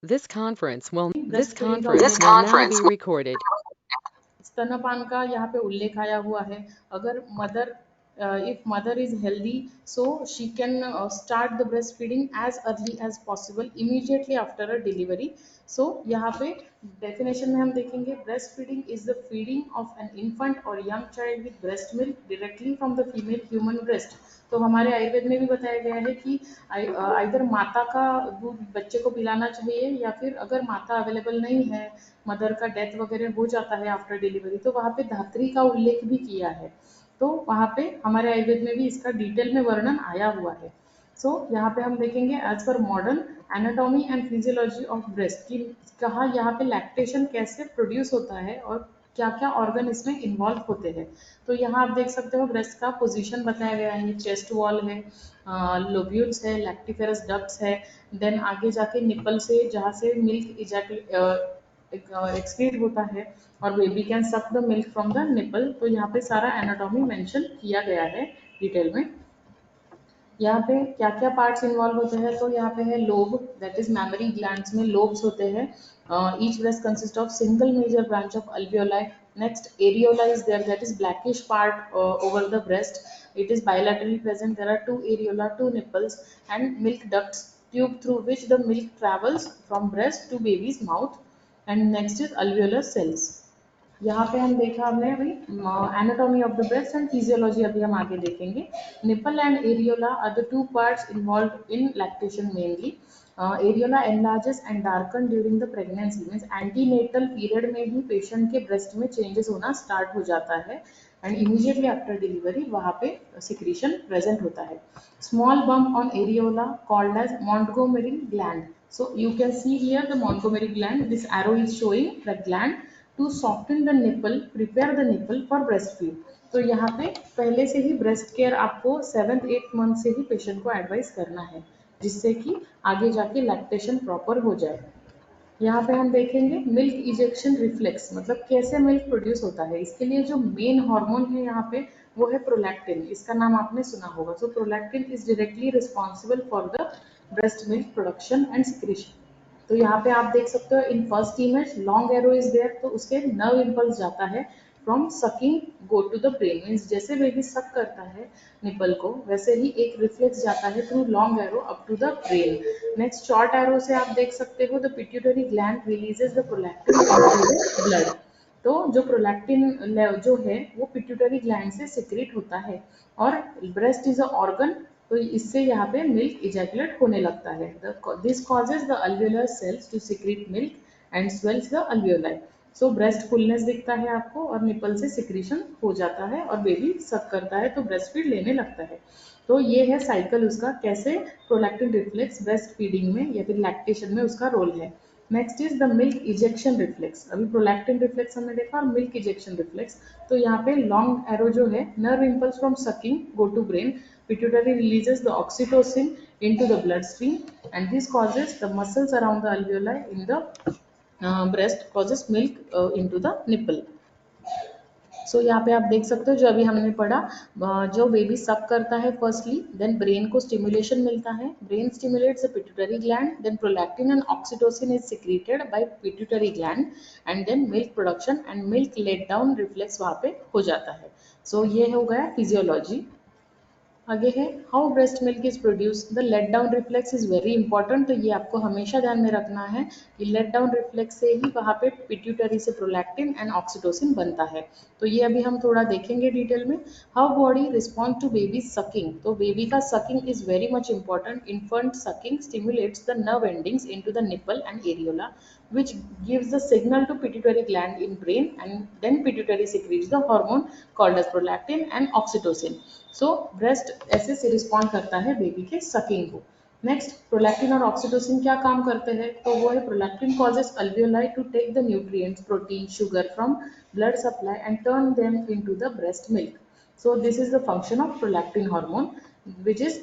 Breast feeding का recorded. स्तनपान का यहाँ पे उल्लेख आया हुआ है। अगर mother if mother is healthy so she can start the breast feeding as early as possible immediately after a delivery. So यहाँ पे डेफिनेशन में हम देखेंगे breast feeding is the feeding of an infant और young child with breast milk directly from the female human breast. तो हमारे आयुर्वेद में भी बताया गया है कि इधर माता का दूध बच्चे को पिलाना चाहिए, या फिर अगर माता अवेलेबल नहीं है, मदर का डेथ वगैरह हो जाता है आफ्टर डिलीवरी, तो वहाँ पे धात्री का उल्लेख भी किया है। तो वहाँ पे हमारे आयुर्वेद में भी इसका डिटेल में वर्णन आया हुआ है। सो यहाँ पे हम देखेंगे एज पर modern anatomy and physiology of breast की कहा यहाँ पे लैक्टेशन कैसे प्रोड्यूस होता है और क्या क्या ऑर्गन इसमें इन्वॉल्व होते हैं। तो यहाँ आप देख सकते हो ब्रेस्ट का पोजीशन बताया गया है, चेस्ट वॉल है, लोब्यूल्स है, लैक्टिफेरस डक्ट्स है, देन आगे जाके निपल से जहाँ से मिल्क एक्सक्रीट होता है और baby can suck the milk from the nipple. तो यहाँ पे सारा एनाटॉमी मेंशन किया गया है डिटेल में। यहाँ पे क्या क्या पार्ट्स इन्वॉल्व होते हैं, तो यहाँ पे है lobe, that is mammary glands में लोब्स होते हैं। Each breast consist of single major branch of alveoli. Next areola is there, that is blackish part over the breast, it is bilaterally present. There are two areola, two nipples, and milk ducts tube through which the milk travels from breast to baby's mouth. And next is alveolar cells. यहाँ पे हम देखा हमने अभी anatomy of the breast and physiology अभी हम आगे देखेंगे। Nipple and areola are the two parts involve in lactation mainly. Areola enlarges and darken during the pregnancy, means antenatal period में ही पेशेंट के ब्रेस्ट में चेंजेस होना स्टार्ट हो जाता है एंड इमीडिएटली आफ्टर डिलीवरी वहाँ पे सिक्रीशन प्रेजेंट होता है। Small bump on areola called as Montgomery gland. So you can see here the Montgomery gland. This arrow is showing the gland to soften the nipple, prepare the nipple for breastfeed. तो यहाँ पे पहले से ही breast care आपको 7th-8th month से ही patient को advice करना है, जिससे कि आगे जाके लैक्टेशन प्रॉपर हो जाए। यहाँ पे हम देखेंगे मिल्क इजेक्शन रिफ्लेक्स, मतलब कैसे मिल्क प्रोड्यूस होता है। इसके लिए जो मेन हार्मोन है यहाँ पे वो है प्रोलैक्टिन, इसका नाम आपने सुना होगा। So prolactin is directly responsible for the breast milk production and secretion. तो यहाँ पे आप देख सकते हो in first image long arrow is there, तो उसके नर्व इम्पल्स जाता है from sucking go to the brain, means जैसे बेबी सक करता है निपल को वैसे ही एक रिफ्लेक्स जाता है through long arrow up to the brain. Next short arrow से आप देख सकते हो the pituitary gland releases the prolactin into the blood. तो जो प्रोलैक्टिन जो है वो पिट्यूटरी ग्लैंड से सिक्रीट होता है और ब्रेस्ट इज अ ऑर्गन, तो इससे यहाँ पे मिल्क इजैकुलेट होने लगता है। This causes the alveolar cells to secrete milk and swells the alveoli. So breast fullness दिखता है आपको और निपल से सिक्रीशन हो जाता है और बेबी सक करता है तो ब्रेस्ट फीड लेने लगता है। तो ये है साइकिल उसका, कैसे प्रोलैक्टिन रिफ्लेक्स ब्रेस्ट फीडिंग में या फिर लैक्टेशन में उसका रोल है। Next is the milk ejection reflex. अभी प्रोलैक्टिन रिफ्लेक्स हमने देखा और मिल्क इजेक्शन रिफ्लेक्स। तो यहाँ पे लॉन्ग एरो जो है nerve impulse from sucking go to brain, pituitary releases the oxytocin into the bloodstream and this causes the muscles around the alveoli in the breast causes milk into the nipple. सो यहाँ पे आप देख सकते हो जो अभी हमने पढ़ा, जो बेबी सक करता है फर्स्टली, देन ब्रेन को स्टिमुलेशन मिलता है, brain stimulates the pituitary gland, then prolactin and oxytocin is secreted by pituitary gland and then milk production and milk let down reflex वहाँ पे हो जाता है। सो ये हो गया फिजियोलॉजी। आगे है how breast milk is produce. The let down reflex is very important, तो ये आपको हमेशा ध्यान में रखना है कि लेट डाउन रिफ्लेक्स से ही वहाँ पे पिट्यूटरी से प्रोलैक्टिन एंड ऑक्सीटोसिन बनता है। तो ये अभी हम थोड़ा देखेंगे डिटेल में। How body respond to baby sucking. तो बेबी का sucking is very much important. Infant sucking stimulates the nerve endings into the nipple and areola which gives the signal to pituitary gland in brain and then pituitary secretes the hormone called as prolactin and oxytocin. So breast ऐसे से respond करता है baby के sucking को। Next prolactin और oxytocin क्या काम करते हैं, तो वो है prolactin causes alveoli to take the nutrients protein sugar from blood supply and turn them into the breast milk. So this is the function of prolactin hormone which is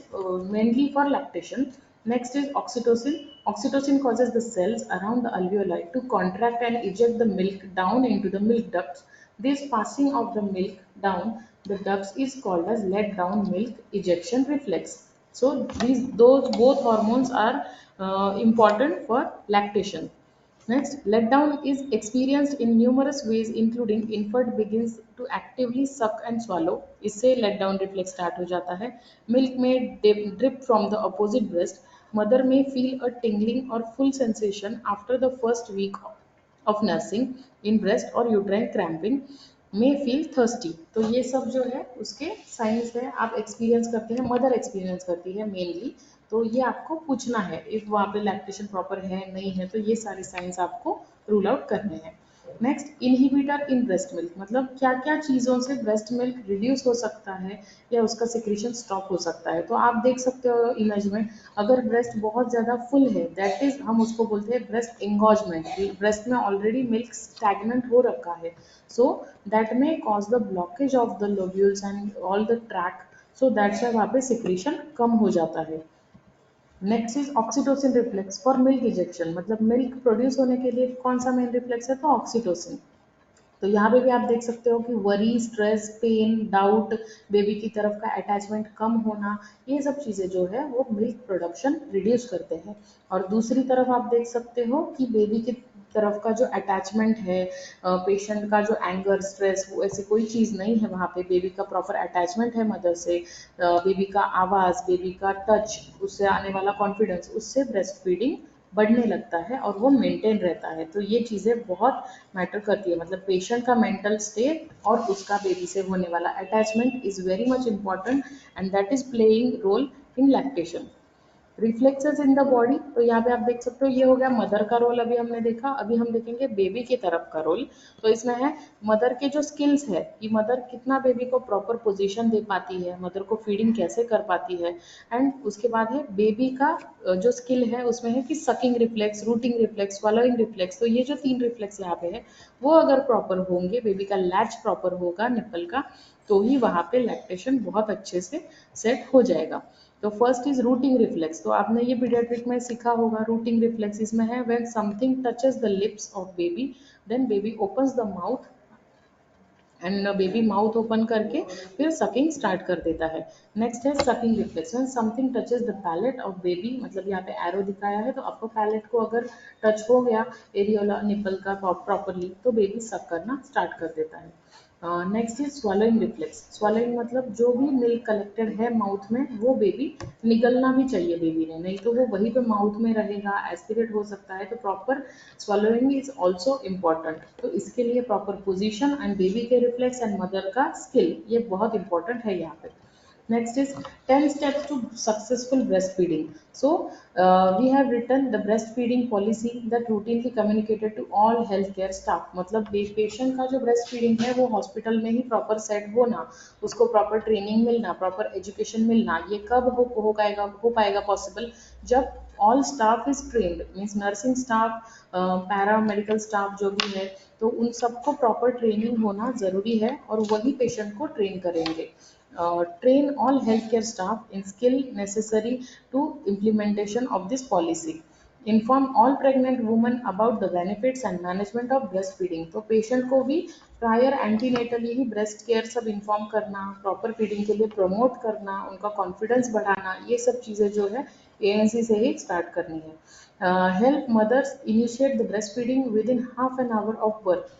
mainly for lactation. Next is oxytocin. Oxytocin causes the cells around the alveoli to contract and eject the milk down into the milk ducts. This passing of the milk down the ducts is called as let down milk ejection reflex. So those both hormones are important for lactation. Next, letdown is experienced in numerous ways including infant begins to actively suck and swallow. इससे letdown reflex start हो जाता है. Milk may drip from the opposite breast. Mother may feel a tingling or full sensation after the first week of nursing in breast or uterine cramping. May feel thirsty. तो ये सब जो है उसके science है, आप एक्सपीरियंस करते हैं, मदर एक्सपीरियंस करती है मेनली. तो ये आपको पूछना है इफ वहाँ पे लैक्टेशन प्रॉपर है नहीं है, तो ये सारे साइंस आपको रूल आउट करने हैं. Next, inhibitor in breast milk, मतलब क्या क्या चीज़ों से ब्रेस्ट मिल्क रिड्यूस हो सकता है या उसका सिक्रीशन स्टॉप हो सकता है. तो आप देख सकते हो इमेज में, अगर ब्रेस्ट बहुत ज़्यादा फुल है दैट इज हम उसको बोलते हैं ब्रेस्ट एंगोजमेंट. ब्रेस्ट में ऑलरेडी मिल्क स्टैग्नेंट हो रखा है, सो दैट में cause the blockage of the lobules and all the track. So that's why वहाँ पे सिक्रीशन कम हो जाता है. Next is oxytocin reflex for milk ejection, मतलब मिल्क प्रोड्यूस होने के लिए कौन सा मेन रिफ्लेक्स है, तो ऑक्सीटोसिन. तो यहाँ पे भी आप देख सकते हो कि worry, stress, pain, doubt, baby की तरफ का अटैचमेंट कम होना, ये सब चीज़ें जो है वो मिल्क प्रोडक्शन रिड्यूस करते हैं. और दूसरी तरफ आप देख सकते हो कि बेबी की तरफ का जो अटैचमेंट है, पेशेंट का जो एंगर, स्ट्रेस, वो ऐसी कोई चीज़ नहीं है वहाँ पे. बेबी का प्रॉपर अटैचमेंट है मदर से. बेबी का आवाज़, बेबी का टच, उससे आने वाला कॉन्फिडेंस, उससे ब्रेस्ट फीडिंग बढ़ने लगता है और वो मेंटेन रहता है. तो ये चीज़ें बहुत मैटर करती है, मतलब पेशेंट का मेंटल स्टेट और उसका बेबी से होने वाला attachment is very much important and that is playing role in lactation. Reflexes in the body, तो यहाँ पे आप देख सकते हो ये हो गया मदर का रोल, अभी हमने देखा. अभी हम देखेंगे बेबी की तरफ का रोल. तो इसमें है मदर के जो स्किल्स है कि मदर कितना बेबी को प्रॉपर पोजीशन दे पाती है, मदर को फीडिंग कैसे कर पाती है. एंड उसके बाद है बेबी का जो स्किल है, उसमें है कि sucking reflex, routing reflex, swallowing reflex. तो ये जो 3 रिफ्लेक्स यहाँ पे है वो अगर प्रॉपर होंगे, बेबी का लैच प्रॉपर होगा निप्पल का, तो ही वहाँ पे लैक्टेशन बहुत अच्छे से सेट हो जाएगा. तो फर्स्ट इज रूटिंग रिफ्लेक्स, तो आपने ये पीडियाट्रिक में सीखा होगा. रूटिंग रिफ्लेक्स इसमें है when something touches the lips of baby then baby opens the mouth and baby mouth open करके फिर सकिंग स्टार्ट कर देता है. नेक्स्ट है sucking reflex when something touches the palate of baby, मतलब यहाँ पे एरो दिखाया है तो अपर पैलेट को अगर टच हो गया एरियोला निपल का प्रॉपरली तो बेबी सक करना स्टार्ट कर देता है. Next is swallowing reflex. swallowing मतलब जो भी मिल्क कलेक्टेड है माउथ में वो बेबी निगलना भी चाहिए बेबी ने, नहीं तो वो वहीं पे माउथ में रहेगा, एस्पिरेट हो सकता है. तो proper swallowing is also important. तो इसके लिए प्रॉपर पोजिशन एंड बेबी के रिफ्लेक्स एंड मदर का स्किल ये बहुत इंपॉर्टेंट है यहाँ पे. Next is 10 steps to successful breastfeeding. So we have written the breastfeeding policy that routinely communicated to all healthcare staff. मतलब पेशेंट का जो ब्रेस्ट फीडिंग है वो हॉस्पिटल में ही प्रॉपर सेट होना, उसको प्रॉपर ट्रेनिंग मिलना, प्रॉपर एजुकेशन मिलना, ये कब हो पाएगा पॉसिबल, जब all staff is trend, means nursing staff, para medical staff जो भी है, तो उन सबको प्रॉपर ट्रेनिंग होना ज़रूरी है और वही पेशेंट को ट्रेन करेंगे. Train all healthcare staff in skill necessary to implementation of this policy. Inform all pregnant women about the benefits and management of breastfeeding. तो पेशेंट को भी प्रायर एंटीनेटली ही ब्रेस्ट केयर सब इन्फॉर्म करना, प्रॉपर फीडिंग के लिए promote करना, उनका confidence बढ़ाना, ये सब चीज़ें जो है एएनसी से ही स्टार्ट करनी है. Help mothers initiate the breast feeding within half an hour of birth,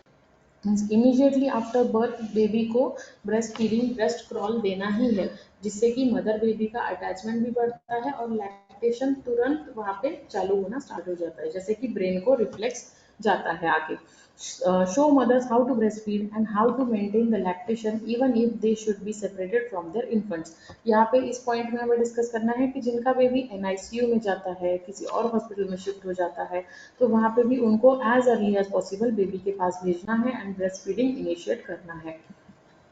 means immediately after birth baby को ब्रेस्ट फीडिंग, ब्रेस्ट क्रॉल देना ही है, जिससे कि मदर बेबी का अटैचमेंट भी बढ़ता है और लैक्टेशन तुरंत वहाँ पे चालू होना स्टार्ट हो जाता है, जैसे कि ब्रेन को रिफ्लेक्स जाता है आगे. Show mothers how to breast feed and how to maintain the lactation even if they should be separated from their infants. यहाँ पे इस पॉइंट में हमें डिस्कस करना है कि जिनका बेबी एनआईसीयू में जाता है, किसी और हॉस्पिटल में शिफ्ट हो जाता है, तो वहाँ पे भी उनको as early as possible baby के पास भेजना है एंड ब्रेस्ट फीडिंग इनिशिएट करना है.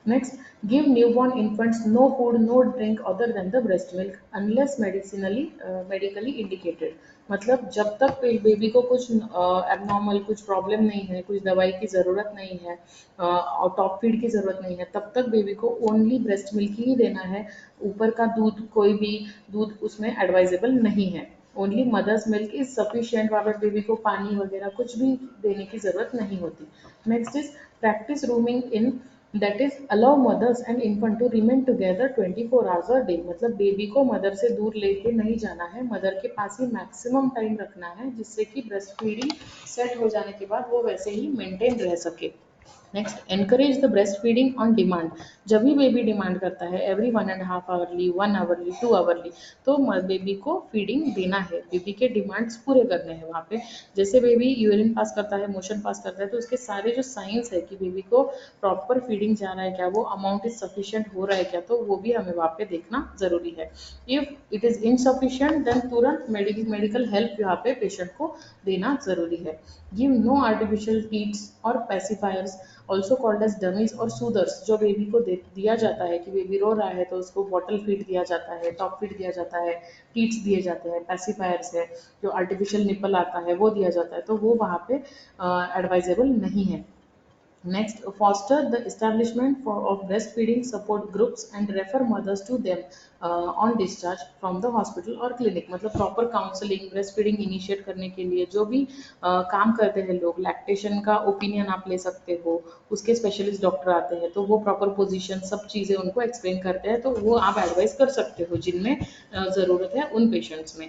Next, give newborn infants no food, no drink other than the breast milk unless medically indicated. मतलब जब तक बेबी को कुछ एबनॉर्मल, कुछ प्रॉब्लम नहीं है, कुछ दवाई की ज़रूरत नहीं है और टॉप फीड की ज़रूरत नहीं है, तब तक बेबी को ओनली ब्रेस्ट मिल्क ही देना है. ऊपर का दूध, कोई भी दूध उसमें एडवाइजेबल नहीं है. Only mother's milk is sufficient, वहाँ पर बेबी को पानी वगैरह कुछ भी देने की ज़रूरत नहीं होती. Next is practice rooming in that is allow mothers and infant to remain together 24 hours a day, मतलब बेबी को मदर से दूर लेके नहीं जाना है, मदर के पास ही मैक्सिमम टाइम रखना है, जिससे कि ब्रेस्ट फीडिंग सेट हो जाने के बाद वो वैसे ही मेंटेन रह सके। Next, encourage the breast feeding on demand. जब भी बेबी डिमांड करता है एवरी 1.5 आवरली, 1 आवरली, 2 आवरली, तो बेबी को फीडिंग देना है, बेबी के डिमांड्स पूरे करने हैं वहाँ पे। जैसे बेबी यूरिन पास करता है, मोशन पास करता है, तो उसके सारे जो साइंस है कि बेबी को प्रॉपर फीडिंग जा रहा है क्या, वो अमाउंट इज सफिशिएंट हो रहा है क्या, तो वो भी हमें वहाँ पे देखना जरूरी है। If it is insufficient then तुरंत मेडिकल हेल्प यहाँ पे पेशेंट को देना जरूरी है। गिव नो आर्टिफिशियल टीट्स और पैसिफायर्स ऑल्सो कॉल्ड एज डमीज और सूदर्स, जो बेबी को दिया जाता है कि बेबी रो रहा है तो उसको बॉटल फीड दिया जाता है, टॉप फीड दिया जाता है, टीट्स दिए जाते हैं, पैसिफायर्स है, जो आर्टिफिशियल निपल आता है वो दिया जाता है, तो वो वहाँ पे एडवाइजेबल नहीं है। Next, foster the establishment of breastfeeding support groups and refer mothers to them on discharge from the hospital or clinic, मतलब proper counselling breast feeding initiate करने के लिए जो भी काम करते हैं लोग, लैक्टेशन का ओपिनियन आप ले सकते हो, उसके स्पेशलिस्ट डॉक्टर आते हैं तो वो प्रॉपर पोजीशन सब चीज़ें उनको एक्सप्लेन करते हैं, तो वो आप एडवाइस कर सकते हो जिनमें ज़रूरत है उन पेशेंट्स में।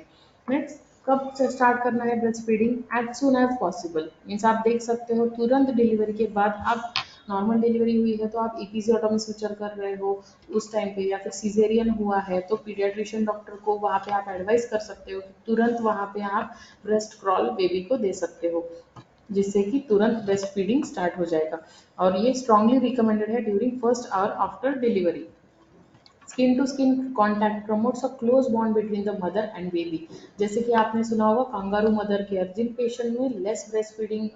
नेक्स्ट, कब से स्टार्ट करना है breast feeding? As soon as possible, means आप देख सकते हो तुरंत डिलीवरी के बाद, आप नॉर्मल डिलीवरी हुई है तो आप इपीजियोटोमी स्विचर कर रहे हो उस टाइम पे, या फिर सीजेरियन हुआ है तो पीडियाट्रिशियन डॉक्टर को वहाँ पे आप एडवाइस कर सकते हो कि तुरंत वहाँ पे आप ब्रेस्ट क्रॉल बेबी को दे सकते हो, जिससे कि तुरंत ब्रेस्ट फीडिंग स्टार्ट हो जाएगा। और ये स्ट्रांगली रिकमेंडेड है during first hour after delivery. Skin to skin contact promotes a close bond between the mother and baby. जैसे कि आपने सुना होगा कंगारू मदर केयर, जिन पेशेंट में लेस ब्रेस्ट फीडिंग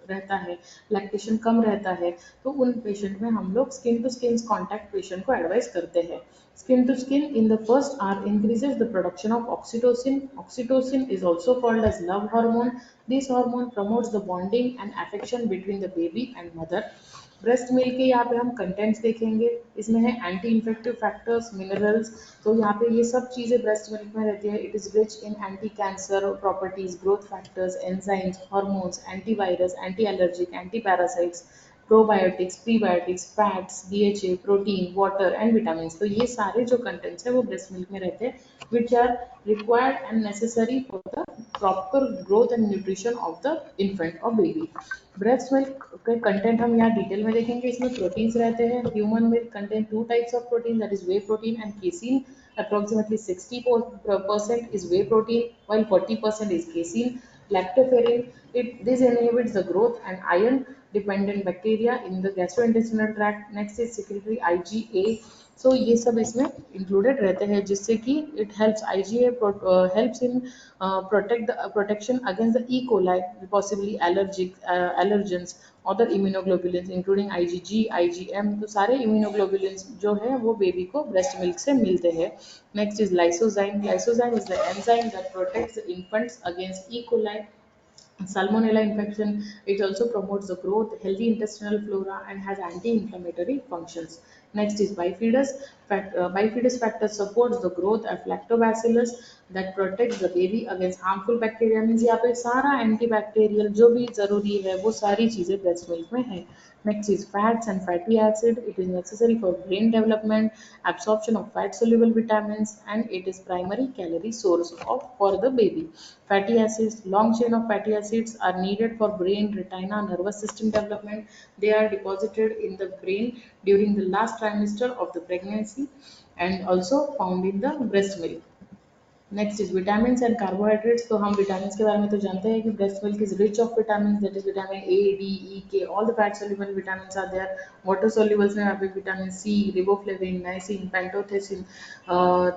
रहता है, लैक्टेशन कम रहता है, तो उन पेशेंट में हम लोग skin to skin contact patient को एडवाइस करते हैं। Skin to skin in the first hour increases the production of oxytocin. Oxytocin is also called as love hormone. This hormone promotes the bonding and affection between the baby and mother. Breast milk के यहाँ पे हम contents देखेंगे, इसमें है anti infective factors, minerals, तो यहाँ पे ये सब चीज़ें ब्रेस्ट मिल्क में रहती है। It is rich in anti cancer properties, growth factors, enzymes, hormones, antivirus, anti allergic, anti parasites, probiotics, prebiotics, fats, DHA, protein, water and vitamin, तो ये सारे जो कंटेंट्स है वो ब्रेस्ट मिल्क में रहते हैं, which are required and necessary for the proper growth and nutrition of the infant और बेबी। ब्रेस्ट मिल्क के कंटेंट हम यहाँ डिटेल में देखेंगे, इसमें प्रोटीन्स रहते हैं। Human milk contain two types of protein, that is whey protein and casein. Approximately 60% is whey protein, while 40% is casein. Lactoferrin, this inhibits the growth and iron dependent bacteria in the gastrointestinal tract. Next is secretory IgA. So ये सब इसमें included रहते हैं, जिससे कि it helps IgA helps in protection against the E. coli, possibly allergens, other immunoglobulins including IgG, IgM, तो सारे immunoglobulins जो है वो बेबी को ब्रेस्ट मिल्क से मिलते हैं। Next is lysozyme. Lysozyme is the enzyme that protects the infants against E coli, Salmonella infection. It also promotes the growth, healthy intestinal flora, and has anti-inflammatory functions. Next is bifidus. Bifidus factor supports the growth of lactobacillus that protects the baby against harmful bacteria. Means यहाँ पे सारा antibacterial जो भी जरूरी है वो सारी चीजें breast milk में है। Next is fats and fatty acid. It is necessary for brain development, absorption of fat soluble vitamins, and it is primary calorie source of for the baby. Fatty acids, long chain of fatty acids are needed for brain, retina, nervous system development. They are deposited in the brain during the last trimester of the pregnancy and also found in the breast milk. Next is vitamin and carbohydrates. तो हम vitamin के बारे में तो जानते हैं कि breast milk is rich of vitamin, that is vitamin A, D, E, K, all the fat soluble vitamin are there. Water solubles में यहाँ पे vitamin C, riboflavin, niacin, पेंटोथेसिन,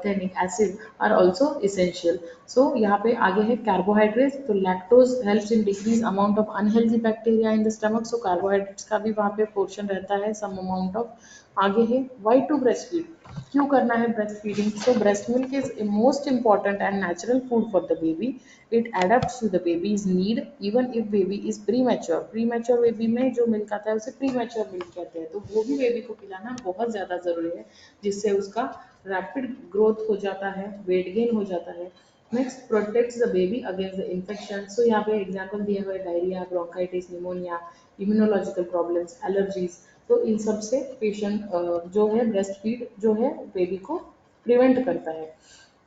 थेनिक acid are also essential. So यहाँ पे आगे है carbohydrates. तो lactose helps in decrease amount of unhealthy bacteria in the stomach, so carbohydrates का भी वहाँ पे पोर्शन रहता है, सम अमाउंट ऑफ। आगे है वाई टू ब्रेस्ट फीड, क्यों करना है breast feeding? So breast milk is most important and natural food for the baby. It adapts to the baby's need even if baby is premature. Premature baby में जो milk आता है उसे pre mature milk कहते हैं, तो वो भी बेबी को पिलाना बहुत ज़्यादा ज़रूरी है, जिससे उसका रैपिड ग्रोथ हो जाता है, वेट गेन हो जाता है। Next, protects the baby against the infection. So यहाँ पे एग्जाम्पल दिया हुआ है diarrhoea, bronchitis, pneumonia, immunological problems, allergies, तो इन सब से पेशेंट जो है ब्रेस्ट फीड जो है बेबी को प्रिवेंट करता है।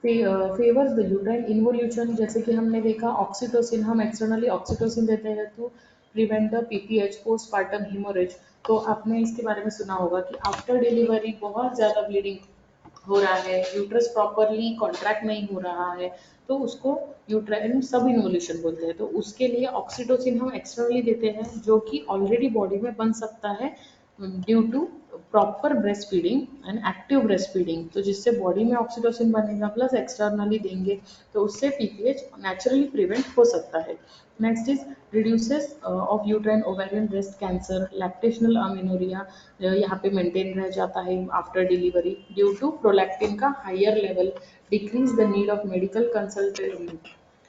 फेवर्स द यूट्राइन इन्वोल्यूशन, जैसे कि हमने देखा ऑक्सीटोसिन, हम एक्सटर्नली ऑक्सीटोसिन देते हैं to prevent the PPH, postpartum haemorrhage. तो आपने इसके बारे में सुना होगा कि आफ्टर डिलीवरी बहुत ज़्यादा ब्लीडिंग हो रहा है, यूट्रस प्रॉपरली कॉन्ट्रैक्ट नहीं हो रहा है, तो उसको यूट्राइन सब इन्वोल्यूशन बोलते हैं। तो उसके लिए ऑक्सीटोसिन हम एक्सटर्नली देते हैं जो कि ऑलरेडी बॉडी में बन सकता है due to proper breast feeding and active breast feeding. तो जिससे बॉडी में ऑक्सीटोसिन बनेगा प्लस एक्सटर्नली देंगे तो उससे पीपीएच नेचुरली प्रिवेंट हो सकता है। Next is reduces of uterine ovarian breast cancer, lactational amenorrhoea यहाँ पे मेंटेन रह जाता है after delivery due to prolactin का higher level, decrease the need of medical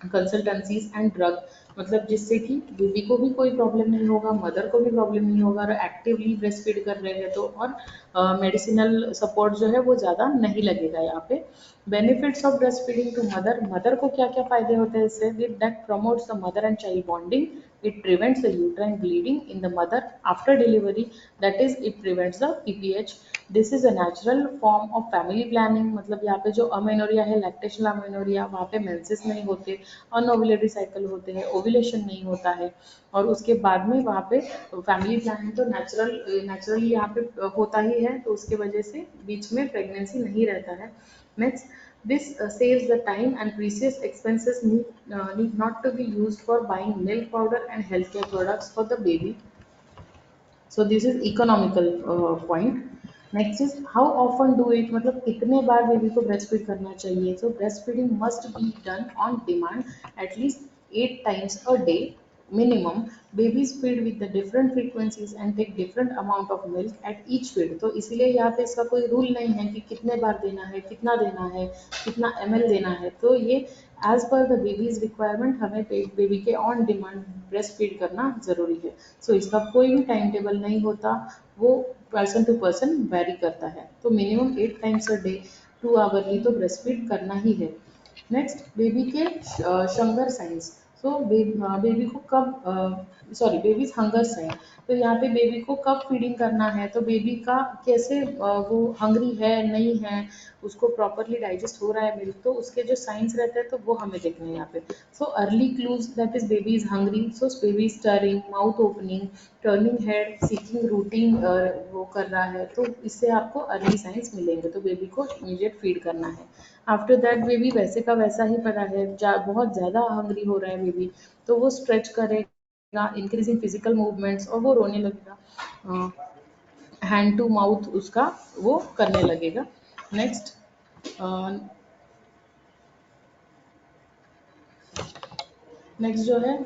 consultancies and drug, मतलब जिससे कि बेबी को भी कोई प्रॉब्लम नहीं होगा, मदर को भी प्रॉब्लम नहीं होगा, और एक्टिवली ब्रेस्ट फीड कर रहे हैं तो, और मेडिसिनल सपोर्ट जो है वो ज़्यादा नहीं लगेगा यहाँ पे। Benefits of breast feeding to mother, mother को क्या क्या फायदे होते हैं इससे, with that promotes the mother and child bonding, it prevents the uterine bleeding in the mother after delivery, that is it prevents the PPH. this is a natural form of family planning, मतलब यहाँ पे जो amenorrhoea है, lactational amenorrhoea, वहाँ पे menses नहीं होते, अनओव्युलेटरी cycle होते हैं, ओव्युलेशन नहीं होता है, और उसके बाद में वहाँ पे फैमिली प्लानिंग तो नेचुरली यहाँ पे होता ही है, तो उसके वजह से बीच में प्रेगनेंसी नहीं रहता है। Next, this saves the time and precious expenses need not to be used for buying milk powder and healthcare products for the baby. So this is economical point. Next is how often do it, मतलब कितने बार baby को breast feed करना चाहिए। सो breast feeding must be done on demand at least 8 times a day minimum. Babies feed with the different frequencies and take different amount of milk at each feed. तो इसीलिए यहाँ पे इसका कोई रूल नहीं है कि कितने बार देना है, कितना देना है, कितना ml देना है, तो ये as per the baby's requirement हमें बेबी के ऑन डिमांड ब्रेस्ट फीड करना ज़रूरी है। सो इसका कोई भी टाइम टेबल नहीं होता, वो पर्सन टू पर्सन वेरी करता है। तो minimum 8 times a day 2 hourly तो ब्रेस्ट फीड करना ही है। नेक्स्ट, बेबी के शंगर साइंस। सो बेबी को कब, सॉरी बेबीज हंगर साइन, तो यहाँ पे बेबी को कब फीडिंग करना है, तो बेबी का कैसे वो हंग्री है नहीं है, उसको प्रॉपरली डाइजेस्ट हो रहा है मिल्क, तो उसके जो साइंस रहते हैं तो वो हमें देखने हैं यहाँ पे। So early clues that is baby is hungry, so baby stirring, mouth opening, turning head, seeking routing वो कर रहा है, तो इससे आपको अर्ली साइंस मिलेंगे, तो बेबी को इमीडिएट फीड करना है। आफ्टर दैट बेबी वैसे का वैसा ही पड़ा है, बहुत ज़्यादा हंग्री हो रहा है बेबी, तो वो स्ट्रेच करेगा, इंक्रीजिंग फिजिकल मूवमेंट्स, और वो रोने लगेगा, हैंड टू माउथ उसका वो करने लगेगा। नेक्स्ट, नेक्स्ट जो है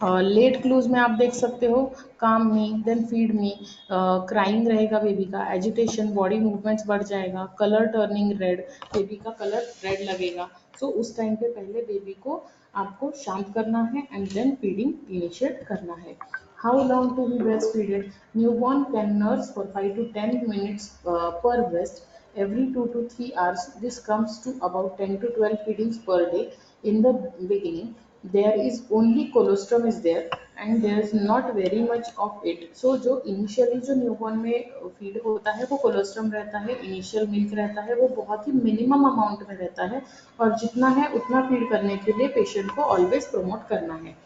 लेट क्लूज में आप देख सकते हो, calm me then feed me, crying रहेगा बेबी का, एजिटेशन, बॉडी मूवमेंट्स बढ़ जाएगा, कलर टर्निंग रेड, बेबी का कलर रेड लगेगा। सो उस टाइम पे पहले बेबी को आपको शांत करना है एंड देन फीडिंग इनिशिएट करना है। How long to be breast feeded, newborn can nurse for 5 to 10 minutes per breast every 2 to 3 hours. This comes to about 10 to 12 feedings per day. In the beginning there is only colostrum is there and there is not very much of it. So जो initially जो newborn में feed होता है वो colostrum रहता है, initial milk रहता है, वो बहुत ही मिनिमम अमाउंट में रहता है, और जितना है उतना फीड करने के लिए पेशेंट को ऑलवेज प्रमोट करना है।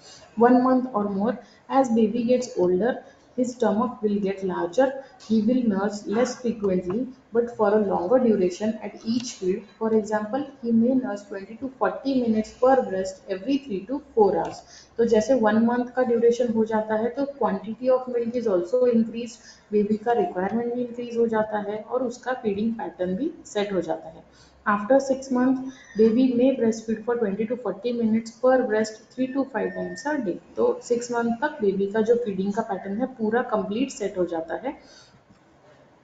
1 month or more, as baby gets older his stomach will get larger, he will nurse less frequently but for a longer duration at each feed. For example, he may nurse 20 to 40 minutes per breast every 3 to 4 hours. तो जैसे 1 month का duration हो जाता है तो quantity of milk is also increase, baby का requirement भी increase हो जाता है और उसका फीडिंग पैटर्न भी सेट हो जाता है। After 6 months, baby may breastfeed for 20 to 40 minutes per breast 3 to 5 times a day. तो 6 मंथ तक बेबी का जो फीडिंग का पैटर्न है पूरा कंप्लीट सेट हो जाता है,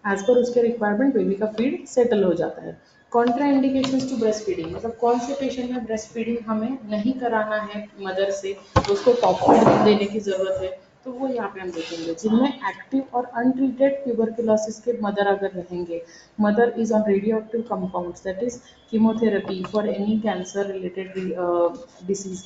एज पर उसके रिक्वायरमेंट बेबी का फीड सेटल हो जाता है। Contraindication to breast feeding, मतलब कौन से पेशेंट में ब्रेस्ट फीडिंग हमें नहीं कराना है मदर से, तो उसको टॉप फीड देने की ज़रूरत है, तो वो यहाँ पे हम देखेंगे। जिनमें एक्टिव और अनट्रीटेड ट्यूबरकुलोसिस के मदर अगर रहेंगे, mother is on radioactive compounds that is chemotherapy for any cancer related disease,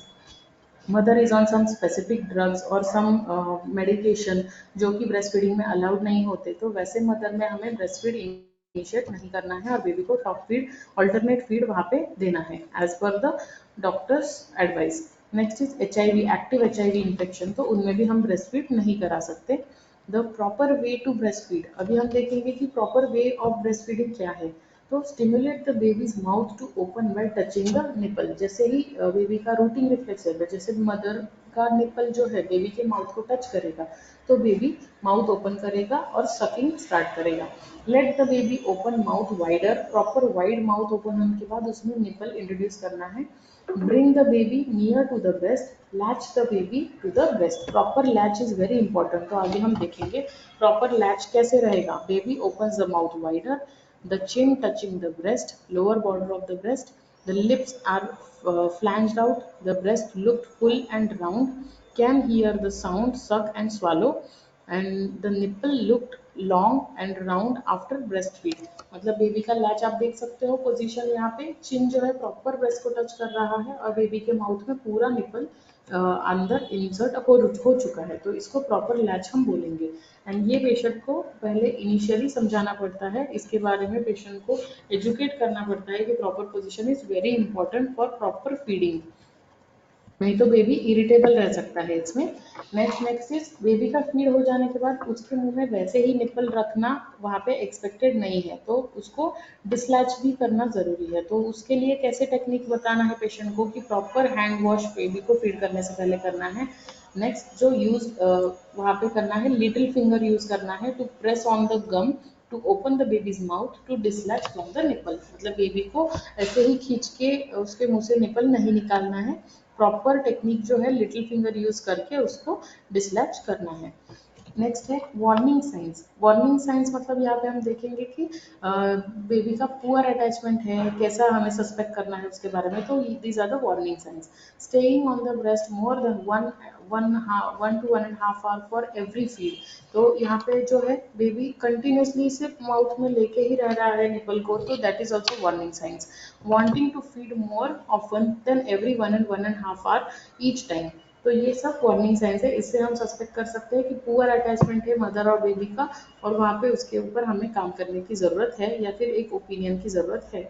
mother is on some specific drugs और सम मेडिकेशन जो कि ब्रेस्ट फीडिंग में अलाउड नहीं होते, तो वैसे मदर में हमें ब्रेस्ट फीड इनिशिएट नहीं करना है और बेबी को टॉप फीड अल्टरनेट फीड वहाँ पे देना है as per the doctor's advice. Next is HIV, active HIV infection, तो उनमें भी हम ब्रेस्ट फीड नहीं करा सकते। The proper way to breast feed, अभी हम देखेंगे कि proper way of breast feeding क्या है। तो stimulate the baby's mouth to open by touching the nipple, जैसे ही बेबी का रूटिंग रिफ्लेक्स है, जैसे मदर का निपल जो है बेबी के माउथ को टच करेगा तो बेबी माउथ ओपन करेगा और सकिंग स्टार्ट करेगा। Let the baby open mouth wider, proper wide mouth open होने के बाद उसमें निपल इंट्रोड्यूस करना है। Bring the baby near to the breast, latch the baby to the breast, proper latch is very important, तो आगे हम देखेंगे प्रॉपर लैच कैसे रहेगा। Baby opens the mouth wider, the chin touching the breast, lower border of the breast, the lips are flanged out, the breast looked full and round, can hear the sound suck and swallow, and the nipple looked long and round after breastfeed। मतलब baby का latch आप देख सकते हो position, यहाँ पे चिन जो है प्रॉपर ब्रेस्ट को टच कर रहा है और बेबी के माउथ में पूरा निपल अंदर इंसर्ट हो चुका है, तो इसको प्रॉपर लैच हम बोलेंगे। एंड ये पेशेंट को पहले इनिशियली समझाना पड़ता है, इसके बारे में पेशेंट को एजुकेट करना पड़ता है कि proper position is very important for proper feeding, नहीं तो बेबी इरिटेबल रह सकता है इसमें। नेक्स्ट इज बेबी का फीड हो जाने के बाद उसके मुंह में वैसे ही निपल रखना वहाँ पे एक्सपेक्टेड नहीं है, तो उसको डिसलैच भी करना ज़रूरी है। तो उसके लिए कैसे टेक्निक बताना है पेशेंट को कि प्रॉपर हैंड वॉश बेबी को फीड करने से पहले करना है। नेक्स्ट जो यूज़ वहाँ पे करना है, लिटिल फिंगर यूज़ करना है to press on the gum to open the baby's mouth to dislatch from the nipple, मतलब बेबी को ऐसे ही खींच के उसके मुंह से निपल नहीं निकालना है, प्रॉपर टेक्निक जो है लिटिल फिंगर यूज करके उसको डिसलैच करना है। नेक्स्ट है वार्निंग साइंस। वार्निंग साइंस मतलब यहाँ पे हम देखेंगे कि बेबी का पुअर अटैचमेंट है, कैसा हमें सस्पेक्ट करना है उसके बारे में, तो these are the warning signs. Staying on the breast more than 1 to 1.5 hour for every feed, तो यहाँ पे जो है बेबी कंटिन्यूसली सिर्फ माउथ में लेके ही रह रहा है निपल को, तो that is also warning signs. Wanting to feed more often than every 1 and 1.5 hour each time, तो ये सब वार्निंग साइंस है, इससे हम सस्पेक्ट कर सकते हैं कि पुअर अटैचमेंट है मदर और बेबी का और वहाँ पे उसके ऊपर हमें काम करने की ज़रूरत है या फिर एक ओपिनियन की ज़रूरत है।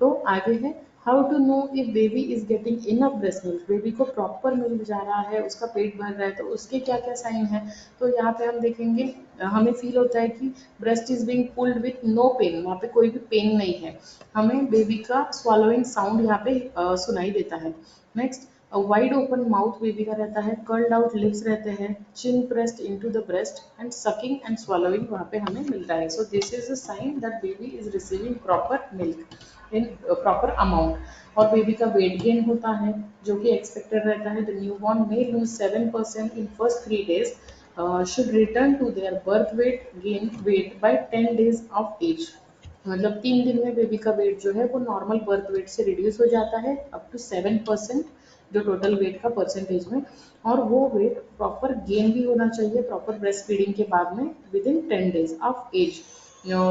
तो आगे है how to know if baby is getting enough breast milk, baby को प्रॉपर मिल्क जा रहा है, उसका पेट भर रहा है, तो उसके क्या क्या साइन है। तो यहाँ पे हम देखेंगे हमें फील होता है कि breast is being pulled with no pain, वहाँ पे कोई भी पेन नहीं है, हमें बेबी का swallowing साउंड यहाँ पे सुनाई देता है। Next wide open mouth baby का रहता है, कर्ल्ड आउट लिप्स रहते हैं, chin pressed into the breast and sucking and swallowing वहाँ पे हमें मिलता है। So this is a sign that baby is receiving proper milk in proper amount. और बेबी का वेट गेन होता है जो कि एक्सपेक्टेड रहता है, the newborn may lose 7% in first 3 days, should return to there birth weight gain weight by 10 days of age, मतलब 3 दिन में बेबी का वेट जो है वो नॉर्मल बर्थ वेट से रिड्यूस हो जाता है अप टू 7%, जो टोटल वेट का परसेंटेज में, और वो वेट प्रॉपर गेन भी होना चाहिए प्रॉपर ब्रेस्ट फीडिंग के बाद में within 10 days of age,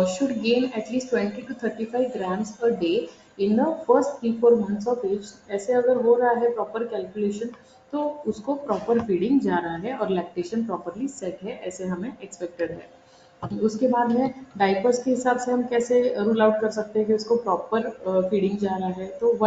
should gain at least 20 to 35 grams per day in the first 3-4 months of age. ऐसे अगर हो रहा है प्रॉपर कैलकुलेशन तो उसको प्रॉपर फीडिंग जा रहा है और लैक्टेशन प्रॉपरली सेट है, ऐसे हमें एक्सपेक्टेड है। उसके बाद में डाइपर्स के हिसाब से हम कैसे रूल आउट कर सकते हैं कि उसको प्रॉपर फीडिंग जा रहा है, तो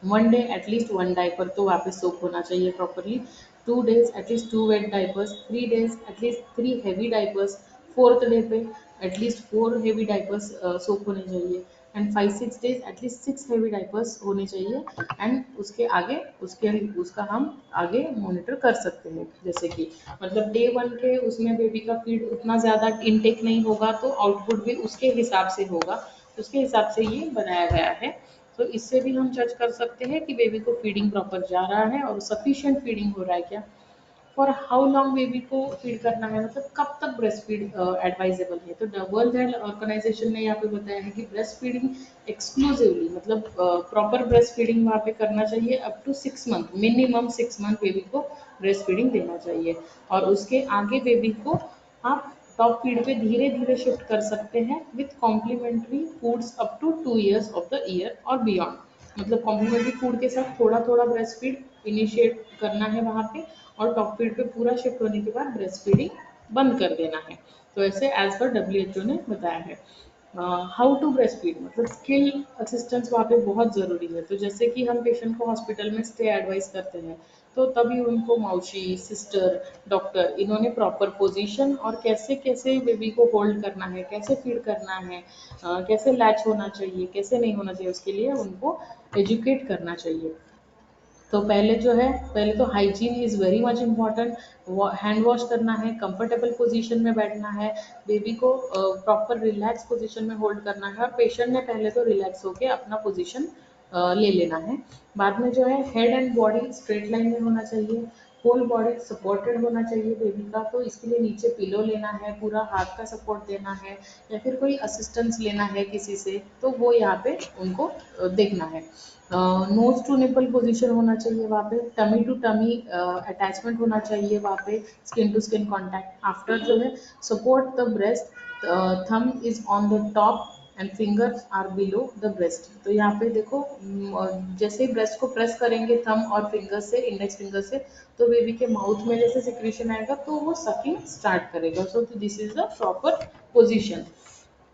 1 day एटलीस्ट 1 डाइपर तो वहाँ पे सोक होना चाहिए properly, 2 days at least 2 wet diapers, 3 days at least 3 heavy diapers, 4th day पे एटलीस्ट 4 हेवी डाइपर्स सोक होने चाहिए, and 5-6 days at least 6 heavy diapers होने चाहिए। एंड उसके आगे उसका हम आगे मॉनिटर कर सकते हैं, जैसे कि मतलब डे 1 के उसमें बेबी का फीड उतना ज़्यादा इनटेक नहीं होगा तो आउटपुट भी उसके हिसाब से होगा, उसके हिसाब से ये बनाया गया है। तो इससे भी हम जज कर सकते हैं कि बेबी को फीडिंग प्रॉपर जा रहा है और सफिशिएंट फीडिंग हो रहा है क्या। फॉर हाउ लॉन्ग बेबी को फीड करना है, मतलब कब तक ब्रेस्ट फीड एडवाइजेबल है, तो वर्ल्ड हेल्थ ऑर्गेनाइजेशन ने यहाँ पे बताया है कि ब्रेस्ट फीडिंग एक्सक्लूसिवली मतलब प्रॉपर ब्रेस्ट फीडिंग वहाँ पे करना चाहिए up to 6 month, minimum 6 month baby को ब्रेस्ट फीडिंग देना चाहिए, और उसके आगे बेबी को आप टॉप फीड पे धीरे धीरे शिफ्ट कर सकते हैं with complementary foods up to 2 years of the year और बियॉन्ड। मतलब कॉम्प्लीमेंट्री फूड के साथ थोड़ा थोड़ा ब्रेस्ट फीड इनिशिएट करना है वहाँ पे, और टॉप फीड पे पूरा शिफ्ट होने के बाद ब्रेस्ट फीडिंग बंद कर देना है। तो ऐसे एज पर WHO ने बताया है। हाउ टू ब्रेस्ट फीड, मतलब स्किल असिस्टेंस वहाँ पे बहुत ज़रूरी है। तो जैसे कि हम पेशेंट को हॉस्पिटल में स्टे एडवाइस करते हैं, तो तभी उनको मौसी, सिस्टर, डॉक्टर इन्होंने प्रॉपर पोजीशन और कैसे कैसे बेबी को होल्ड करना है, कैसे फीड करना है, कैसे लैच होना चाहिए, कैसे नहीं होना चाहिए, उसके लिए उनको एजुकेट करना चाहिए। तो पहले जो है, पहले तो hygiene is very much important. Hand wash करना है, कंफर्टेबल पोजीशन में बैठना है, बेबी को प्रॉपर रिलैक्स पोजीशन में होल्ड करना है, और पेशेंट ने पहले तो रिलैक्स होकर अपना पोजीशन ले लेना है। बाद में जो है, head and body straight line में होना चाहिए, होल बॉडी सपोर्टेड होना चाहिए बेबी का। तो इसके लिए नीचे पिलो लेना है, पूरा हाथ का सपोर्ट देना है, या फिर कोई असिस्टेंस लेना है किसी से, तो वो यहाँ पे उनको देखना है। नोज टू निपल पोजीशन होना चाहिए वहाँ पे, टमी टू टमी अटैचमेंट होना चाहिए वहाँ पे, skin to skin contact. After जो है, support the breast, thumb is on the top and fingers are below the breast. तो यहाँ पे देखो, जैसे ही ब्रेस्ट को प्रेस करेंगे थम और फिंगर से, इंडेक्स फिंगर से, तो बेबी के माउथ में जैसे सिक्रीशन आएगा तो वो सकिंग स्टार्ट करेगा। सो this is the proper position.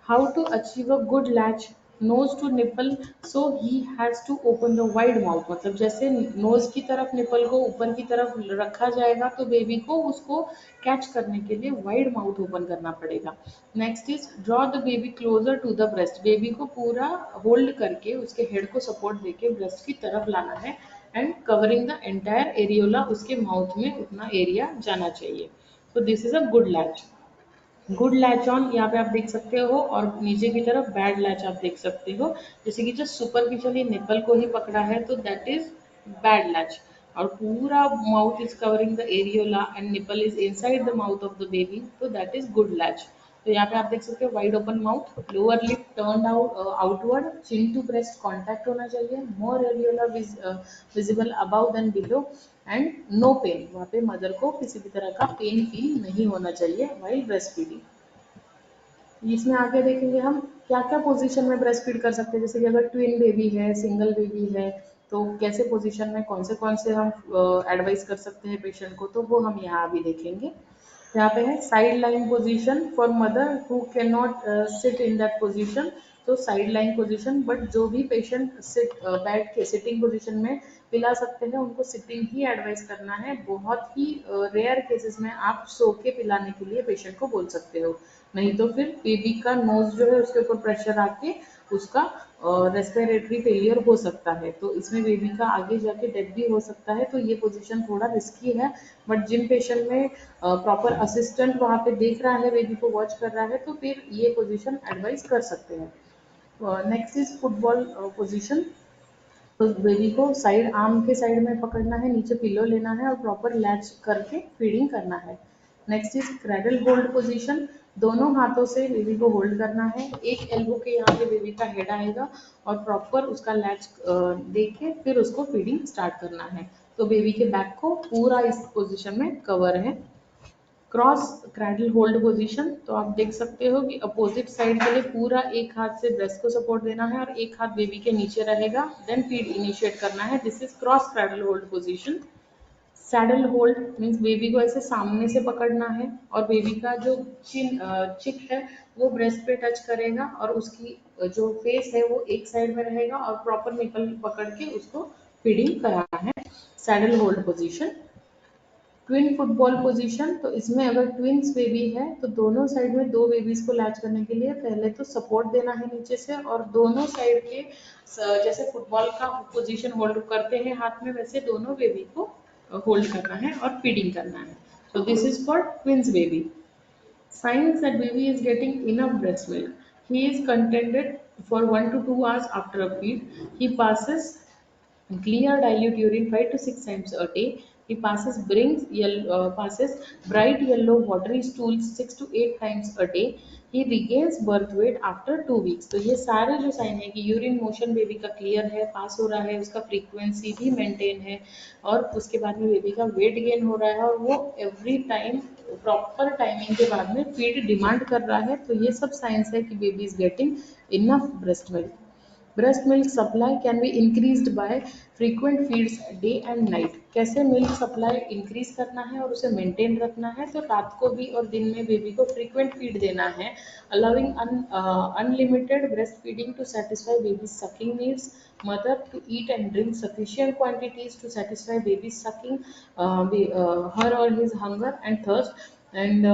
How to achieve a good latch, nose to nipple, so he has to open the wide mouth। मतलब जैसे नोज की तरफ निपल को ऊपर की तरफ रखा जाएगा, तो बेबी को उसको कैच करने के लिए वाइड माउथ ओपन करना पड़ेगा। Next is draw the baby closer to the breast, baby को पूरा होल्ड करके उसके हेड को सपोर्ट देके ब्रेस्ट की तरफ लाना है, and covering the entire areola, उसके माउथ में उतना एरिया जाना चाहिए। तो this is a good latch. Good latch on यहाँ पे आप देख सकते हो, और नीचे की तरफ बैड लैच आप देख सकते हो। जैसे कि जो सुपरफिशियली निपल को ही पकड़ा है, तो दैट इज बैड लैच। और पूरा mouth is covering the areola and nipple is inside the mouth of the baby, तो दैट इज गुड लैच। तो यहाँ पे आप देख सकते हो, wide open mouth, lower lip turn outward, chin to breast contact होना चाहिए, more areola visible above than below, and no pain. वहाँ पे मदर को किसी भी तरह का पेन फील नहीं होना चाहिए वाइल ब्रेस्ट फीडिंग। इसमें आगे देखेंगे हम क्या क्या पोजीशन में ब्रेस्ट फीड कर सकते हैं। जैसे कि अगर ट्विन बेबी है, सिंगल बेबी है, तो कैसे पोजीशन में कौन से हम एडवाइस कर सकते हैं पेशेंट को, तो वो हम यहाँ अभी देखेंगे। यहाँ पे है side line position for mother who can not sit in that position. तो साइड लाइन पोजीशन, बट जो भी पेशेंट बैठ के सिटिंग पोजीशन में पिला सकते हैं, उनको सिटिंग ही एडवाइस करना है। बहुत ही रेयर केसेस में आप सो के पिलाने के लिए पेशेंट को बोल सकते हो, नहीं तो फिर बेबी का नोज जो है उसके ऊपर प्रेशर आके उसका रेस्पिरेटरी फेलियर हो सकता है, तो इसमें बेबी का आगे जाके डेथ भी हो सकता है। तो ये पोजीशन थोड़ा रिस्की है, बट जिन पेशेंट में प्रॉपर असिस्टेंट वहाँ पे देख रहा है, बेबी को वॉच कर रहा है, तो फिर ये पोजीशन एडवाइस कर सकते हैं। Next is football position. तो बेबी को साइड आर्म के साइड में पकड़ना है, नीचे पिलो लेना है और प्रॉपर लैच करके फीडिंग करना है। Next is cradle hold position. दोनों हाथों से बेबी को होल्ड करना है, एक एल्बो के यहाँ पे बेबी का हेड आएगा, और प्रॉपर उसका लैच दे के फिर उसको फीडिंग स्टार्ट करना है। तो बेबी के बैक को पूरा इस पोजीशन में कवर है। क्रॉस क्रैडल होल्ड पोजीशन, तो आप देख सकते हो कि अपोजिट साइड के लिए पूरा एक हाथ से ब्रेस्ट को सपोर्ट देना है और एक हाथ बेबी के नीचे रहेगा, देन फीड इनिशिएट करना है। This is cross cradle hold position. Saddle hold means baby को ऐसे सामने से पकड़ना है, और बेबी का जो चिक है वो ब्रेस्ट पे टच करेगा, और उसकी जो फेस है वो एक साइड में रहेगा, और प्रॉपर निपल पकड़ के उसको फीडिंग कराना है। Saddle hold position. Twin football position, तो इसमें अगर ट्विन्स बेबी है, तो दोनों साइड में दो बेबीज को लैच करने के लिए पहले तो सपोर्ट देना है नीचे से, और दोनों साइड के जैसे फुटबॉल का पोजीशन होल्ड करते हैं हाथ में, वैसे दोनों बेबी को होल्ड करना है और फीडिंग करना है। तो this is for twins baby. Signs that baby is getting enough breast milk. He is contented for 1 to 2 hours after a feed. He passes clear dilute urine 5 to 6 times a day. He passes bright yellow watery stools 6 to 8 times a day. He regains birth weight after 2 weeks. तो ये सारे जो sign है कि urine motion baby का clear है, पास हो रहा है, उसका फ्रीक्वेंसी भी मेंटेन है, और उसके बाद में बेबी का वेट गेन हो रहा है, और वो एवरी टाइम प्रॉपर टाइमिंग के बाद में फीड डिमांड कर रहा है, तो ये सब साइंस है कि baby is getting enough breast milk. Breast milk supply can be increased by frequent feeds day and night. कैसे मिल्क सप्लाई इंक्रीज करना है और उसे मेंटेन रखना है, तो रात को भी और दिन में बेबी को फ्रीक्वेंट फीड देना है। Allowing unlimited breast feeding to satisfy baby sucking needs, mother to eat and drink sufficient quantities to satisfy baby's sucking, her or his hunger and thirst, and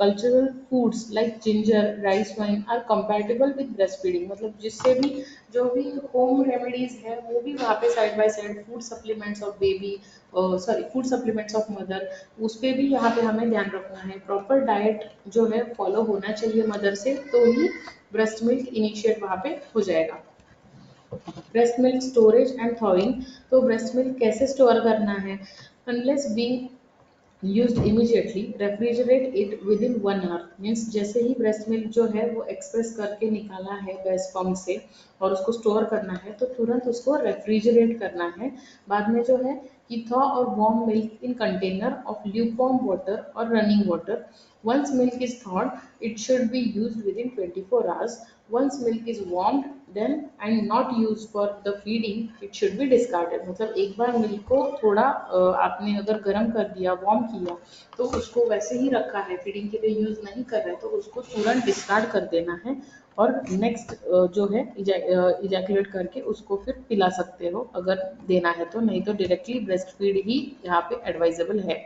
cultural foods like ginger, rice wine are compatible with breastfeeding। मतलब जिससे भी जो भी home remedies है वो भी वहाँ पे side by side food supplements of baby, sorry food supplements of mother, उस पर भी यहाँ पे हमें ध्यान रखना है। प्रॉपर डाइट जो है फॉलो होना चाहिए मदर से, तो ही ब्रेस्ट मिल्क इनिशिएट वहाँ पे हो जाएगा। Breast milk storage and thawing, तो ब्रेस्ट मिल्क कैसे स्टोर करना है, unless being used immediately refrigerate it within 1 hour. Means जैसे ही ब्रेस्ट मिल्क जो है वो एक्सप्रेस करके निकाला है ब्रेस्ट पम्प से और उसको स्टोर करना है, तो तुरंत उसको रेफ्रिजरेट करना है। बाद में जो है कि thaw और warm milk in container of lukewarm water or running water. Once milk is thawed, it should be used within 24 hours. Once milk is warmed, then and not used for the feeding, it should be discarded। मतलब एक बार milk को थोड़ा आपने अगर गर्म कर दिया, warm किया, तो उसको वैसे ही रखा है, फीडिंग के लिए यूज नहीं कर रहे, तो उसको तुरंत डिस्कार्ड कर देना है और नेक्स्ट जो है इजैकुलेट करके उसको फिर पिला सकते हो अगर देना है तो, नहीं तो डायरेक्टली ब्रेस्ट फीड ही यहाँ पे एडवाइजेबल है।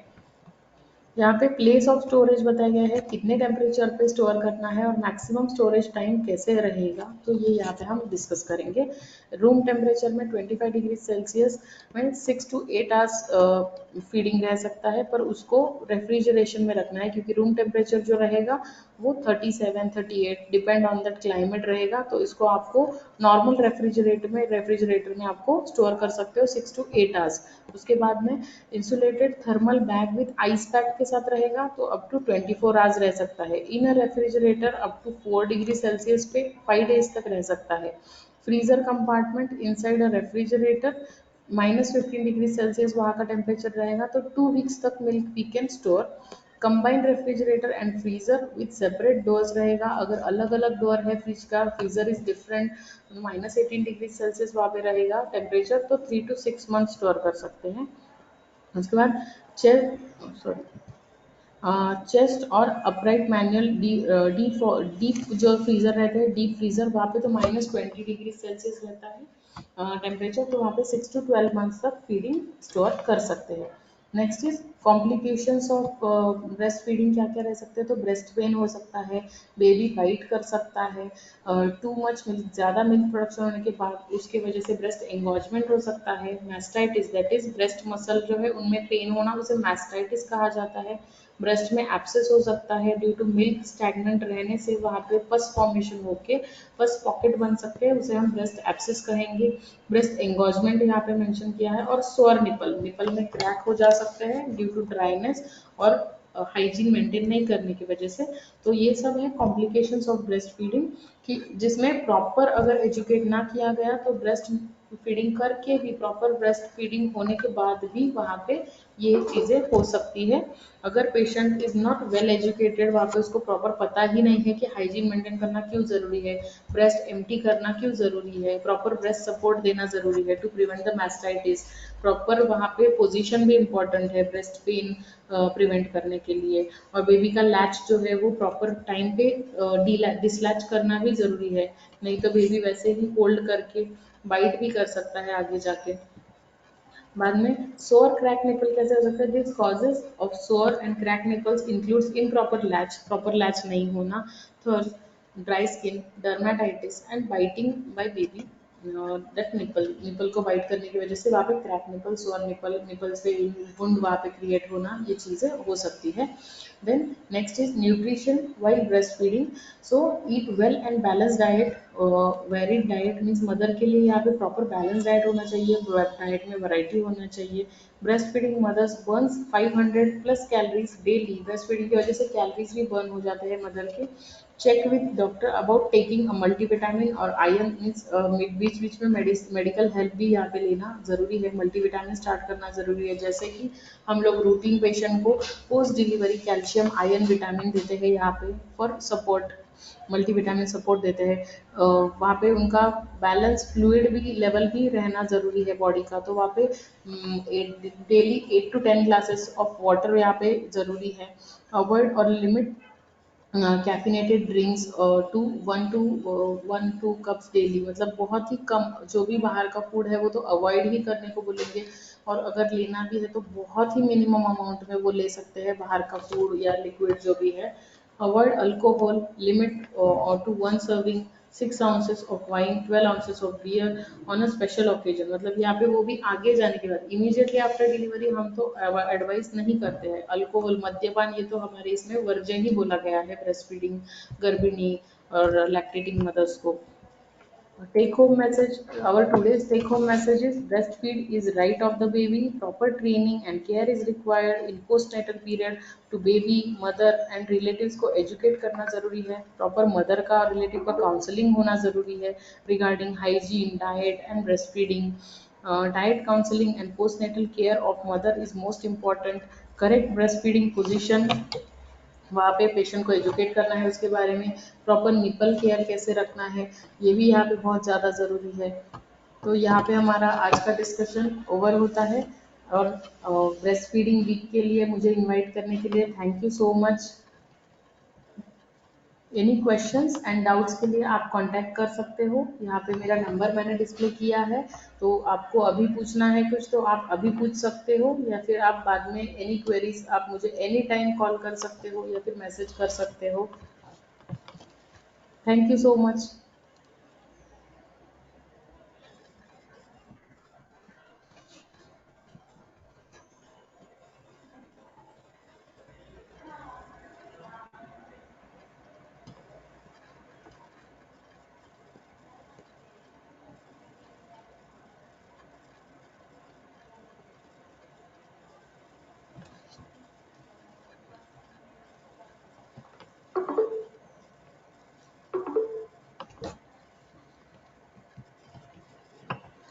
यहाँ पे प्लेस ऑफ स्टोरेज बताया गया है, कितने टेम्परेचर पे स्टोर करना है और मैक्सिमम स्टोरेज टाइम कैसे रहेगा, तो ये यहाँ पे हम डिस्कस करेंगे। रूम टेम्परेचर में 25 डिग्री सेल्सियस में 6 to 8 आवर्स फीडिंग रह सकता है, पर उसको रेफ्रिजरेशन में रखना है क्योंकि रूम टेम्परेचर जो रहेगा वो 37-38 डिपेंड ऑन दैट क्लाइमेट रहेगा, तो इसको आपको नॉर्मल रेफ्रिजरेटर में आपको स्टोर कर सकते हो 6 to 8 आवर्स। उसके बाद में insulated thermal bag with ice pack के साथ रहेगा तो अप टू 24 आवर्स रह सकता है। In a refrigerator up to 4 degree Celsius पे 5 डेज तक रह सकता है। Freezer compartment inside a refrigerator -15 degree Celsius वहाँ का टेम्परेचर रहेगा, तो 2 वीक्स तक milk we can store. Combined refrigerator and freezer with separate doors रहेगा, अगर अलग अलग डोर है फ्रिज का, freezer is different, -18 degree Celsius वहाँ पे रहेगा टेम्परेचर, तो 3 to 6 मंथ स्टोर कर सकते हैं। उसके बाद चेस्ट और अपराइट मैनुअल डीप जो फ्रीजर रहते हैं, डीप फ्रीजर वहाँ पे तो -20 डिग्री सेल्सियस रहता है टेम्परेचर, तो वहाँ पे 6 to 12 मंथ्स तक फीडिंग स्टोर कर सकते हैं। Next is complications of breast feeding, क्या क्या रह सकते हैं, तो ब्रेस्ट पेन हो सकता है, बेबी बाइट कर सकता है, टू मच मिल्क, ज़्यादा मिल्क प्रोडक्शन होने के बाद उसके वजह से ब्रेस्ट एंगॉजमेंट हो सकता है, mastitis that is breast muscle जो है उनमें पेन होना, उसे मैस्टाइटिस कहा जाता है। ब्रेस्ट में एब्सेस हो सकता है ड्यू टू मिल्क स्टैगनेंट रहने से, वहाँ पे पस फॉर्मेशन होके पस पॉकेट बन सकते हैं, उसे हम ब्रेस्ट एब्सेस कहेंगे। ब्रेस्ट एंगॉजमेंट यहाँ पे मेंशन किया है, और सोअर निपल, निपल में क्रैक हो जा सकते हैं ड्यू टू ड्राइनेस और हाइजीन मेंटेन नहीं करने की वजह से। तो ये सब है कॉम्प्लिकेशंस ऑफ ब्रेस्ट फीडिंग, कि जिसमें प्रॉपर अगर एजुकेट ना किया गया तो ब्रेस्ट फीडिंग करके भी, प्रॉपर ब्रेस्ट फीडिंग होने के बाद भी वहाँ पे ये चीज़ें हो सकती है। अगर patient is not well educated, वहाँ पे उसको प्रॉपर पता ही नहीं है कि हाइजीन मेंटेन करना क्यों ज़रूरी है, ब्रेस्ट एम्प्टी करना क्यों ज़रूरी है, प्रॉपर ब्रेस्ट सपोर्ट देना ज़रूरी है to prevent the mastitis, proper वहाँ पे पोजीशन भी इम्पॉर्टेंट है ब्रेस्ट पेन प्रिवेंट करने के लिए, और बेबी का लैच जो है वो प्रॉपर टाइम पे डिसलैच करना भी ज़रूरी है, नहीं तो बेबी वैसे ही होल्ड करके बाइट भी कर सकता है आगे जाके। बाद में सोअर क्रैक निपल कैसे हो सकता है, this causes of sore and crack nipples includes improper latch, proper latch नहीं होना, thrush dry skin, dermatitis and biting by baby, that nipple, nipple को बाइट करने की वजह से वहाँ पे crack nipple, sore nipple, nipples पे वुंड वहाँ पे क्रिएट होना, ये चीज़ें हो सकती है। Then next is nutrition while breastfeeding. So eat well and balanced diet. Varied diet means mother के लिए यहाँ पे प्रॉपर बैलेंस डाइट होना चाहिए, डाइट में वैरायटी होना चाहिए। Breast feeding mother's Burns 500 plus calories daily, breast feeding की वजह से कैलोरीज भी बर्न हो जाते हैं मदर के। Check with doctor about taking multivitamin और आयरन, मीन्स बीच बीच में मेडिकल हेल्प भी यहाँ पे लेना ज़रूरी है, मल्टीविटामिन स्टार्ट करना ज़रूरी है, जैसे कि हम लोग रूटीन पेशेंट को post delivery calcium iron vitamin देते हैं यहाँ पे फॉर सपोर्ट मल्टीविटामिन सपोर्ट देते हैं। वहाँ पे उनका बैलेंस फ्लूइड भी लेवल भी रहना ज़रूरी है बॉडी का, तो वहाँ पे daily 8 to 10 glasses of water यहाँ पे ज़रूरी है। अवॉइड और limit caffeinated drinks to 1 to 2 cups daily, मतलब बहुत ही कम, जो भी बाहर का फूड है वो तो अवॉइड ही करने को बोलेंगे, और अगर लेना भी है तो बहुत ही मिनिमम अमाउंट में वो ले सकते हैं बाहर का फूड या लिक्विड जो भी है। Avoid alcohol, limit to one serving 6 ounces of wine, 12 ounces of beer on a special occasion, मतलब यहाँ पे वो भी आगे जाने के बाद, इमीडिएटली आफ्टर डिलीवरी हम तो एडवाइस नहीं करते हैं। अल्कोहल, मद्यपान, ये तो हमारे इसमें वर्ज्य ही बोला गया है ब्रेस्ट फीडिंग गर्भिणी और लैक्टेटिंग मदर्स को। Take home message. Our today's take home message is breastfeed is right of the baby. Proper training and care is required in postnatal period to baby, mother and relatives को educate करना जरूरी है. Proper mother का और relative का counseling होना जरूरी है regarding hygiene, diet and breastfeeding. Diet counseling and postnatal care of mother is most important. Correct breastfeeding position, वहाँ पे पेशेंट को एजुकेट करना है उसके बारे में। प्रॉपर निपल केयर कैसे रखना है, ये भी यहाँ पे बहुत ज़्यादा ज़रूरी है। तो यहाँ पे हमारा आज का डिस्कशन ओवर होता है, और ब्रेस्ट फीडिंग वीक के लिए मुझे इनवाइट करने के लिए thank you so much. Any questions and doubts के लिए आप कांटेक्ट कर सकते हो, यहाँ पे मेरा नंबर मैंने डिस्प्ले किया है, तो आपको अभी पूछना है कुछ तो आप अभी पूछ सकते हो, या फिर आप बाद में एनी क्वेरीज आप मुझे एनी टाइम कॉल कर सकते हो या फिर मैसेज कर सकते हो। Thank you so much.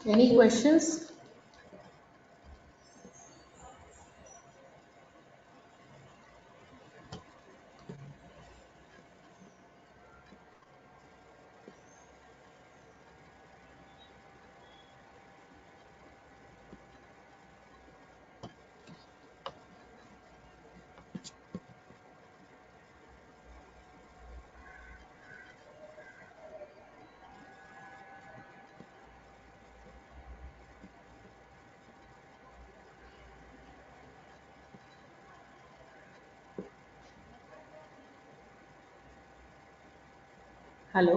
Any questions? Hello.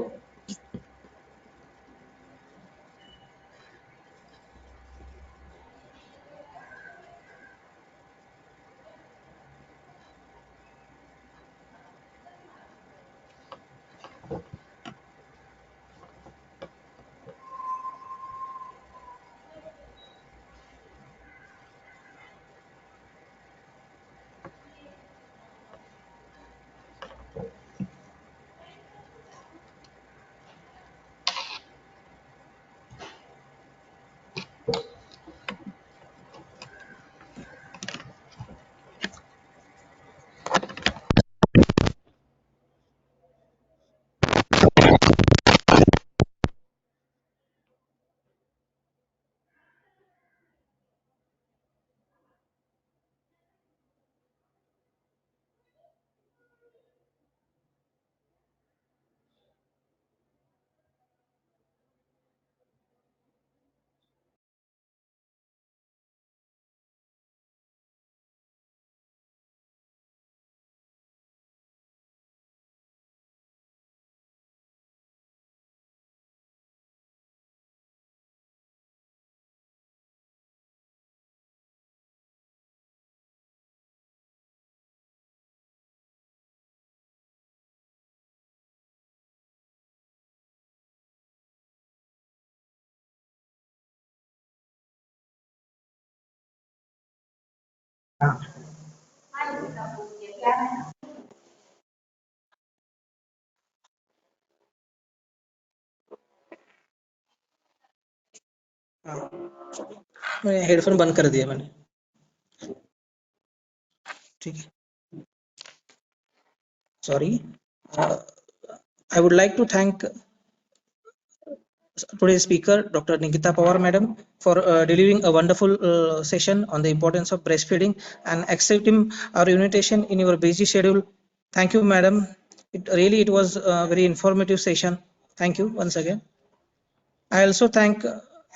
मैं हेडफोन बंद कर दिया मैंने। ठीक है, sorry. I would like to thank today's speaker, Dr. Nikita Pawar Madam, for delivering a wonderful session on the importance of breastfeeding and accepting our invitation in your busy schedule. Thank you, Madam. It was a very informative session. Thank you once again. I also thank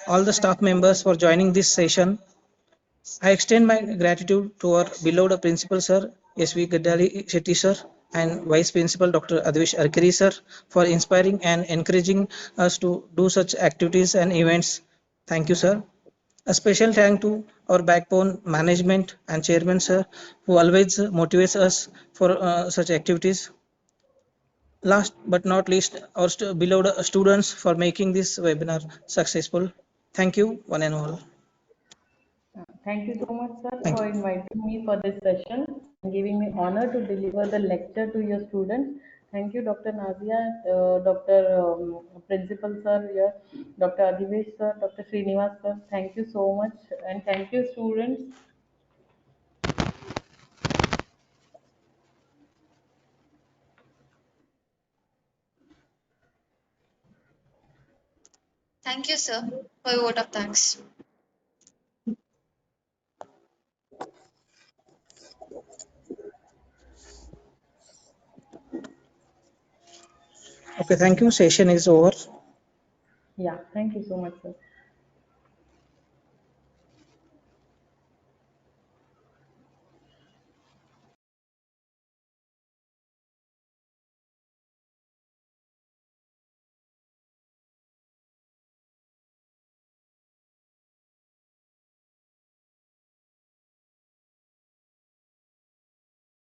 all the staff members for joining this session. I extend my gratitude to our beloved Principal Sir, S.V. Gaddari Shetty Sir, and Vice Principal Dr. Advish Arkari Sir for inspiring and encouraging us to do such activities and events. Thank you, sir. A special thank to our backbone management and chairman, sir, who always motivates us for such activities. Last but not least, our beloved students for making this webinar successful. Thank you, one and all. Thank you so much, sir, Thank for you. inviting me for this session and giving me honor to deliver the lecture to your students. Thank you, Dr. Nazia, Dr. Principal Sir, here, Dr. Adhivesh Sir, Dr. Srinivas Sir. Thank you so much, and thank you, students. Thank you, sir, for your vote of thanks. Okay, thank you. Session is over. Yeah, thank you so much, sir.